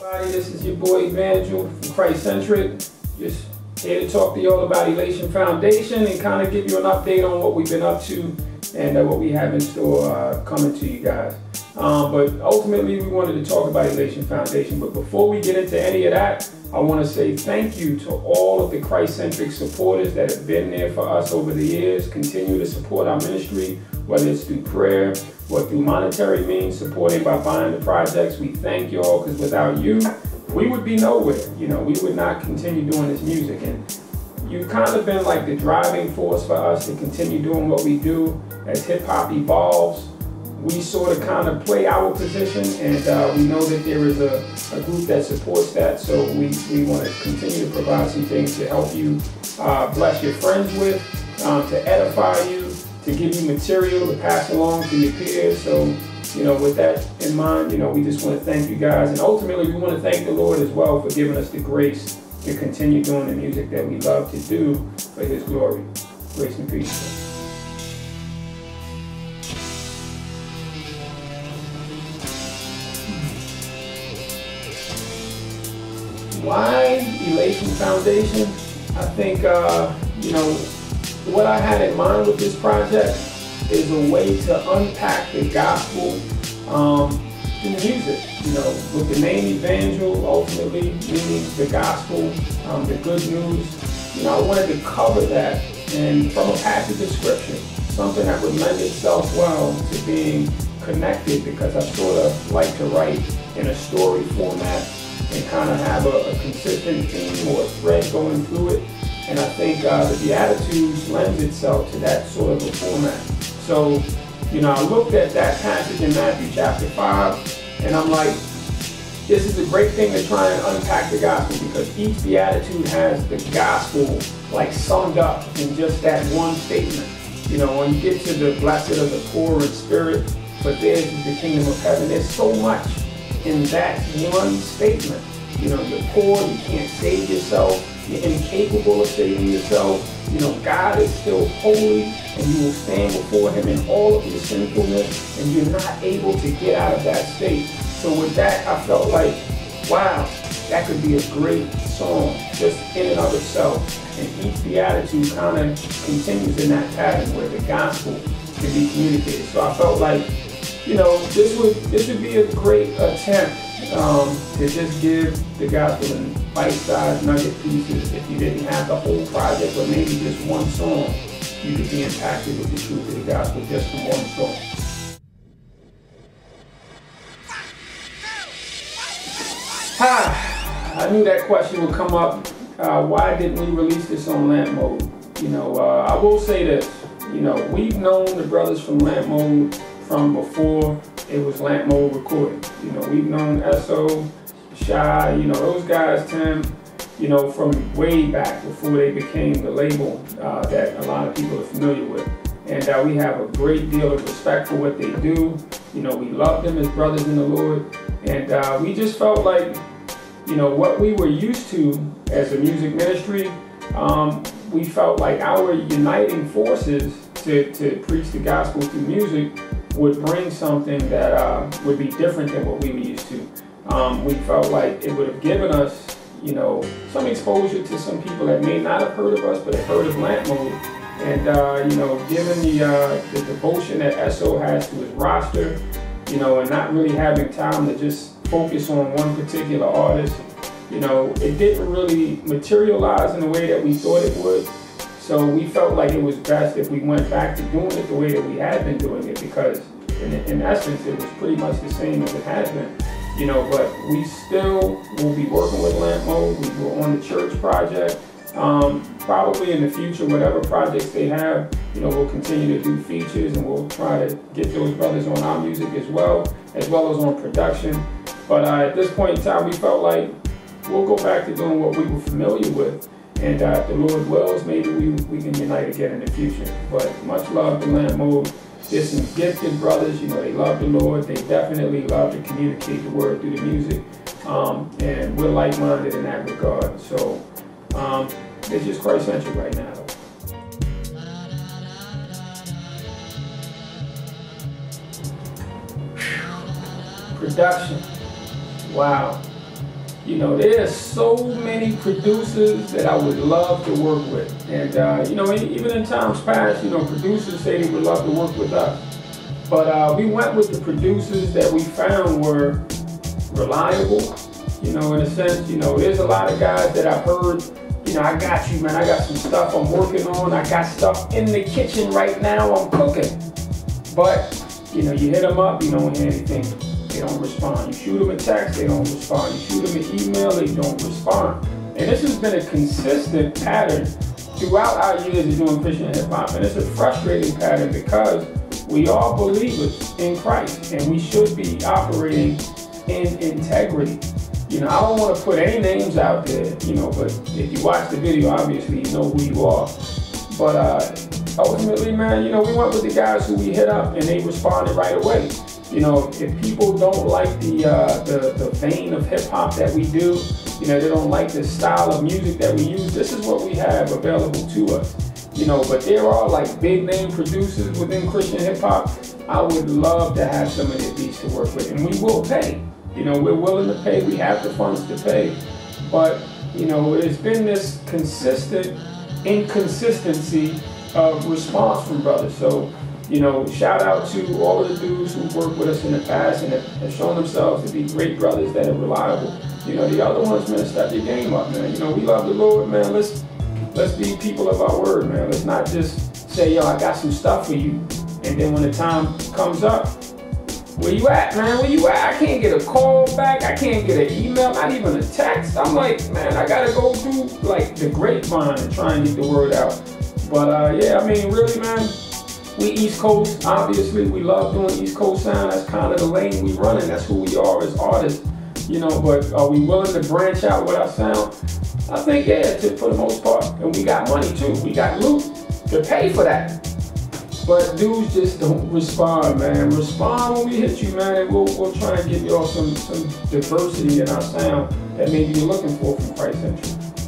Everybody, this is your boy Evangel from Christcentric. Just here to talk to you all about Elation Foundation and kind of give you an update on what we've been up to and what we have in store coming to you guys. But ultimately, we wanted to talk about Elation Foundation. But before we get into any of that, I want to say thank you to all of the Christcentric supporters that have been there for us over the years. Continue to support our ministry, whether it's through prayer or through monetary means, supporting by buying the projects. We thank you all, because without you, we would be nowhere. You know, we would not continue doing this music. And you've kind of been like the driving force for us to continue doing what we do. As hip hop evolves, we sort of kind of play our position, and we know that there is a group that supports that. So we want to continue to provide some things to help you bless your friends with, to edify you, to give you material to pass along to your peers. So, you know, with that in mind, you know, we just want to thank you guys. And ultimately, we want to thank the Lord as well for giving us the grace to continue doing the music that we love to do for His glory. Grace and peace. Why Elation Foundation? I think, you know, what I had in mind with this project is a way to unpack the gospel through music. You know, with the name Evangel, ultimately meaning the gospel, the good news. You know, I wanted to cover that, and from a passage of scripture, something that would lend itself well to being connected, because I sort of like to write in a story format and kind of have a consistent theme or a thread going through it. And I think the Beatitudes lends itself to that sort of a format. So, you know, I looked at that passage in Matthew chapter 5, and I'm like, this is a great thing to try and unpack the gospel, because each Beatitude has the gospel like summed up in just that one statement. You know, when you get to the blessed are the poor in spirit, for theirs is the kingdom of heaven, there's so much in that one statement. You know, you're poor, you can't save yourself, you're incapable of saving yourself. You know, God is still holy, and you will stand before Him in all of your sinfulness, and you're not able to get out of that state. So with that, I felt like, wow, that could be a great song just in and of itself. And each Beatitude kind of continues in that pattern where the gospel can be communicated. So I felt like, you know, this would be a great attempt to just give the gospel in bite-sized nugget pieces. If you didn't have the whole project, but maybe just one song, you could be impacted with the truth of the gospel just from one song. I knew that question would come up. Why didn't we release this on Lamp Mode? You know, I will say this. You know, we've known the brothers from Lamp Mode from before it was Lamp Mode recorded. You know, we've known S.O., Shy, you know, those guys, Tim, you know, from way back before they became the label that a lot of people are familiar with. And we have a great deal of respect for what they do. You know, we love them as brothers in the Lord. And we just felt like, you know, what we were used to as a music ministry, we felt like our uniting forces to preach the gospel through music would bring something that would be different than what we were used to. We felt like it would have given us, you know, some exposure to some people that may not have heard of us, but have heard of Lamp Mode. And, you know, given the devotion that S.O. has to his roster, you know, and not really having time to just focus on one particular artist, you know, it didn't really materialize in the way that we thought it would. So we felt like it was best if we went back to doing it the way that we had been doing it, because in essence, it was pretty much the same as it has been. You know, but we still will be working with Lamp Mode. We were on the church project. Probably in the future, whatever projects they have, you know, we'll continue to do features, and we'll try to get those brothers on our music as well as on production. But at this point in time, we felt like we'll go back to doing what we were familiar with. And if the Lord wills, maybe we can unite again in the future. But much love to Lamp Mode. There's some gifted brothers, you know, they love the Lord. They definitely love to communicate the word through the music. And we're like-minded in that regard. So it's just Christcentric right now. Production. Wow. You know, there's so many producers that I would love to work with. And, you know, even in times past, you know, producers say they would love to work with us. But we went with the producers that we found were reliable. You know, in a sense, you know, there's a lot of guys that I've heard, you know, I got you, man. I got some stuff I'm working on. I got stuff in the kitchen right now I'm cooking. But, you know, you hit them up, you don't hear anything. They don't respond. You shoot them a text, they don't respond. You shoot them an email, they don't respond. And this has been a consistent pattern throughout our years of doing Christian hip hop. And it's a frustrating pattern because we are believers in Christ and we should be operating in integrity. You know, I don't want to put any names out there, you know, but if you watch the video, obviously you know who you are. But ultimately, man, you know, we went with the guys who we hit up and they responded right away. You know, if people don't like the vein of hip hop that we do, you know, they don't like the style of music that we use, this is what we have available to us. You know, but there are like big name producers within Christian hip hop. I would love to have some of their beats to work with, and we will pay. You know, we're willing to pay, we have the funds to pay. But, you know, it's been this consistent inconsistency of response from brothers. So, you know, shout out to all of the dudes who've worked with us in the past and have shown themselves to be great brothers that are reliable. You know, the other ones, man, step your game up, man. You know, we love the Lord, man. Let's be people of our word, man. Let's not just say, yo, I got some stuff for you. And then when the time comes up, where you at, man? Where you at? I can't get a call back. I can't get an email, not even a text. I'm like, man, I gotta go through like the grapevine and try and get the word out. But yeah, I mean, really, man, we East Coast, obviously. We love doing East Coast sound. That's kind of the lane we run in. That's who we are as artists. You know, but are we willing to branch out with our sound? I think, yeah, for the most part. And we got money too. We got loot to pay for that. But dudes just don't respond, man. Respond when we hit you, man. And we'll try and give y'all some diversity in our sound that maybe you're looking for from Christcentric.